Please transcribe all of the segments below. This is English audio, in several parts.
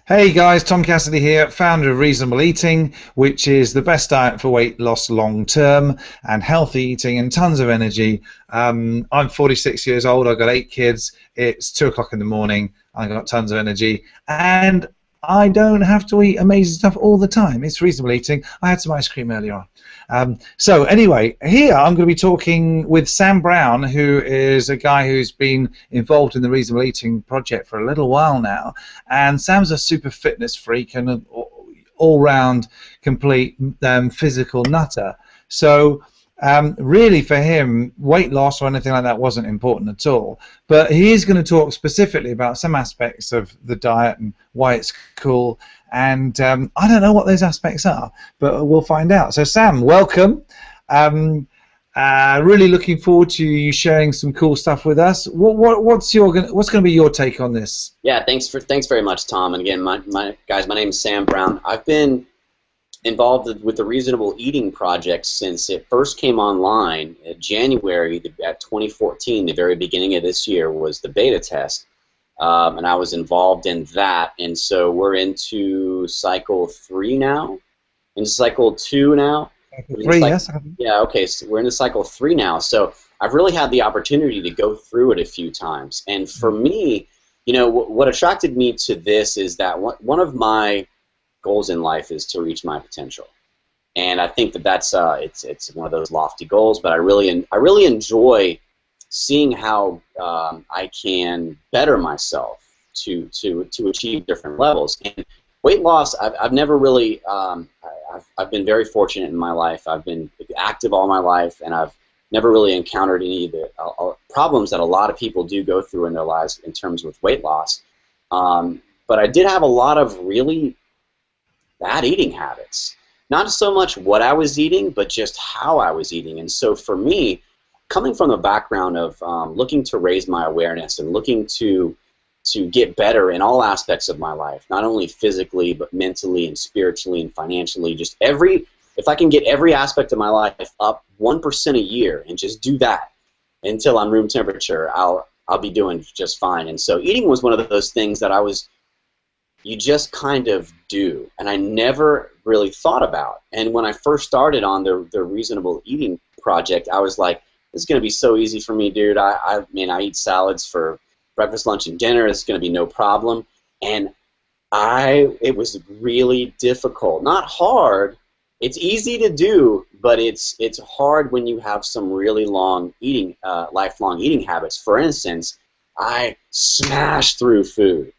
Hey guys, Tom Cassidy here, founder of Reasonable Eating, which is the best diet for weight loss long term and healthy eating and tons of energy. I'm 46 years old, I've got 8 kids, it's 2 o'clock in the morning, I've got tons of energy, and I don't have to eat amazing stuff all the time. It's reasonable eating. I had some ice cream earlier on. So anyway, here I'm going to be talking with Sam Brown, who is a guy who's been involved in the Reasonable Eating project for a little while now. And Sam's a super fitness freak and an all-round complete physical nutter. So really for him, weight loss or anything like that wasn't important at all. But he is going to talk specifically about some aspects of the diet and why it's cool. And I don't know what those aspects are, but we'll find out. So Sam, welcome. Really looking forward to you sharing some cool stuff with us. What's going to be your take on this? Yeah, thanks very much, Tom. And again, my name is Sam Brown. I've been involved with the Reasonable Eating Project since it first came online in January at 2014. The very beginning of this year was the beta test, and I was involved in that. And so we're into cycle 3 now, into cycle 2 now. Yes. Yeah, okay, so we're into cycle 3 now. So I've really had the opportunity to go through it a few times. And for me, you know, what attracted me to this is that one of my goals in life is to reach my potential. And I think that's it's one of those lofty goals, but I really enjoy seeing how I can better myself to achieve different levels. And weight loss, I've never really I've been very fortunate in my life. I've been active all my life, and I've never really encountered any of the problems that a lot of people do go through in their lives in terms with weight loss. But I did have a lot of really bad eating habits. Not so much what I was eating, but just how I was eating. And so for me, coming from the background of looking to raise my awareness and looking to get better in all aspects of my life, not only physically, but mentally and spiritually and financially, just if I can get every aspect of my life up 1% a year and just do that until I'm room temperature, I'll be doing just fine. And so eating was one of those things that you just kind of do, and I never really thought about. And when I first started on the Reasonable Eating Project, I was like, this is going to be so easy for me, dude. I mean, I eat salads for breakfast, lunch, and dinner. It's going to be no problem. And it was really difficult. Not hard. It's easy to do, but it's hard when you have some really long lifelong eating habits. For instance, I smash through food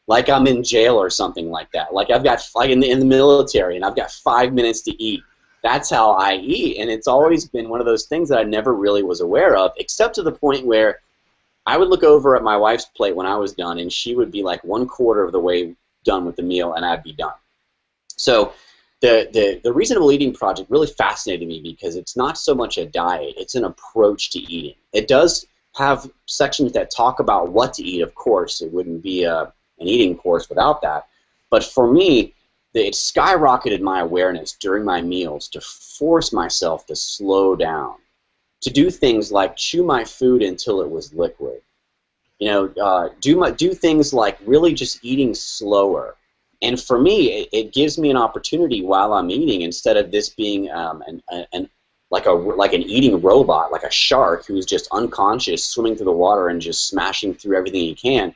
like I'm in jail or something like that. Like I've got in the military, and I've got 5 minutes to eat. That's how I eat, and it's always been one of those things that I never really was aware of, except to the point where I would look over at my wife's plate when I was done, and she would be like 1/4 of the way done with the meal, and I'd be done. So the Reasonable Eating Project really fascinated me because it's not so much a diet, it's an approach to eating. It does have sections that talk about what to eat, of course. It wouldn't be an eating course without that. But for me, it skyrocketed my awareness during my meals to force myself to slow down, to do things like chew my food until it was liquid. You know, do things like really just eating slower. And for me, it gives me an opportunity while I'm eating, instead of this being like an eating robot, like a shark who's just unconscious, swimming through the water and just smashing through everything he can.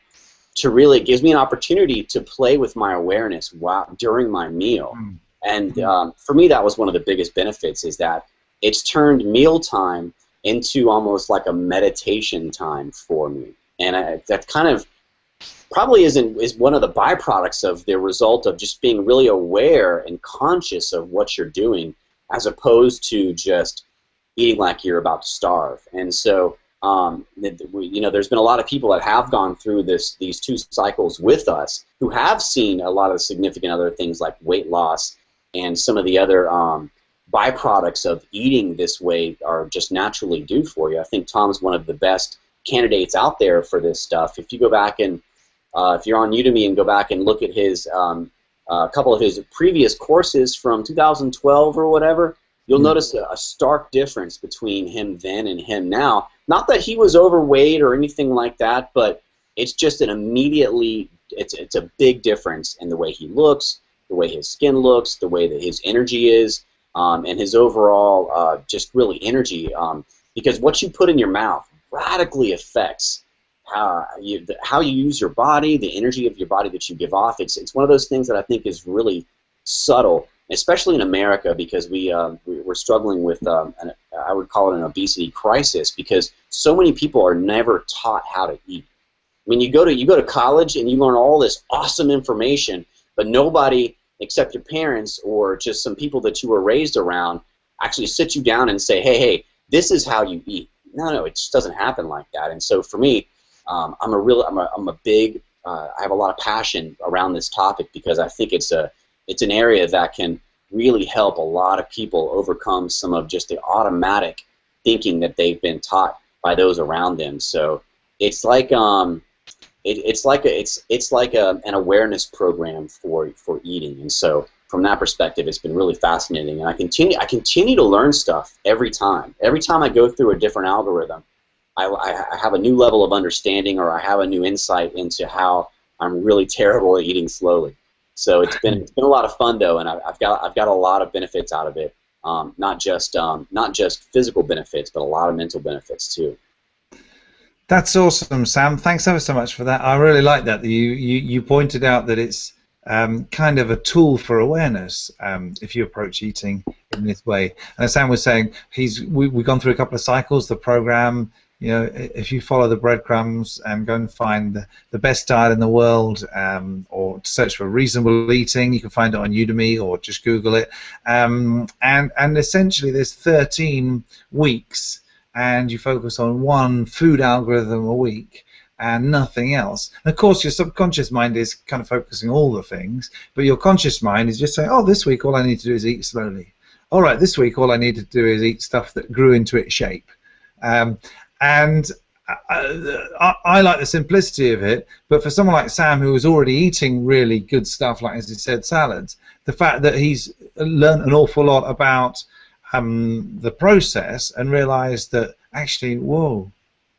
It gives me an opportunity to play with my awareness during my meal. And for me, that was one of the biggest benefits, is that it's turned mealtime into almost like a meditation time for me. And that kind of probably is one of the byproducts of the result of just being really aware and conscious of what you're doing, as opposed to just eating like you're about to starve. And so you know, there's been a lot of people that have gone through these 2 cycles with us who have seen a lot of significant other things like weight loss, and some of the other byproducts of eating this way are just naturally do for you. I think Tom's one of the best candidates out there for this stuff. If you go back and if you're on Udemy and go back and look at his a couple of his previous courses from 2012 or whatever, you'll notice a stark difference between him then and him now. Not that he was overweight or anything like that, but it's just an immediately it's a big difference in the way he looks, the way his skin looks, the way that his energy is, and his overall just really energy. Because what you put in your mouth radically affects how you use your body, the energy of your body that you give off. It's one of those things that I think is really subtle, especially in America, because we're struggling with I would call it an obesity crisis, because so many people are never taught how to eat. I mean, you go to college and you learn all this awesome information, but nobody except your parents or just some people that you were raised around actually sit you down and say, hey, this is how you eat. No, it just doesn't happen like that. And so for me, I'm a big I have a lot of passion around this topic, because I think it's an area that can really help a lot of people overcome some of just the automatic thinking that they've been taught by those around them. So it's like it's like an awareness program for eating. And so from that perspective, it's been really fascinating, and I continue to learn stuff every time. Every time I go through a different algorithm, I have a new level of understanding, or I have a new insight into how I'm really terrible at eating slowly. So it's been a lot of fun though, and I've got a lot of benefits out of it. Not just physical benefits, but a lot of mental benefits too. That's awesome, Sam. Thanks ever so much for that. I really like that. You pointed out that it's kind of a tool for awareness if you approach eating in this way. And as Sam was saying, we've gone through a couple of cycles. The program, you know, if you follow the breadcrumbs and go and find the best diet in the world, or search for reasonable eating, you can find it on Udemy or just Google it. And essentially, there's 13 weeks, and you focus on one food algorithm a week and nothing else. And of course, your subconscious mind is kind of focusing all the things, but your conscious mind is just saying, oh, this week all I need to do is eat slowly. All right, this week all I need to do is eat stuff that grew into its shape. And I like the simplicity of it, but for someone like Sam, who was already eating really good stuff, like as he said, salads, the fact that he's learned an awful lot about the process and realized that actually, whoa,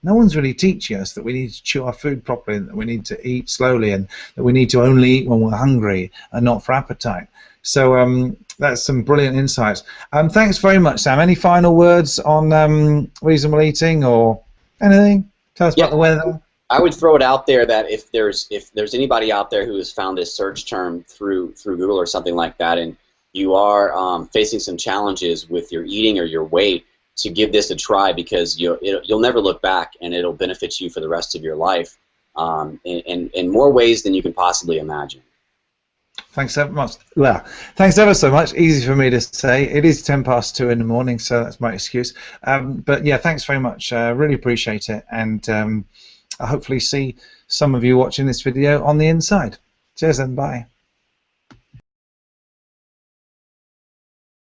no one's really teaching us that we need to chew our food properly, and that we need to eat slowly, and that we need to only eat when we're hungry and not for appetite. So that's some brilliant insights. Thanks very much, Sam. Any final words on reasonable eating or anything? Tell us about the weather. I would throw it out there that if there's anybody out there who has found this search term through Google or something like that, and you are facing some challenges with your eating or your weight, to give this a try, because you'll never look back, and it'll benefit you for the rest of your life in more ways than you can possibly imagine. Thanks ever much. Well, thanks ever so much. Easy for me to say. It is 2:10 in the morning, so that's my excuse. But yeah, thanks very much. Really appreciate it, and I hopefully see some of you watching this video on the inside. Cheers and bye.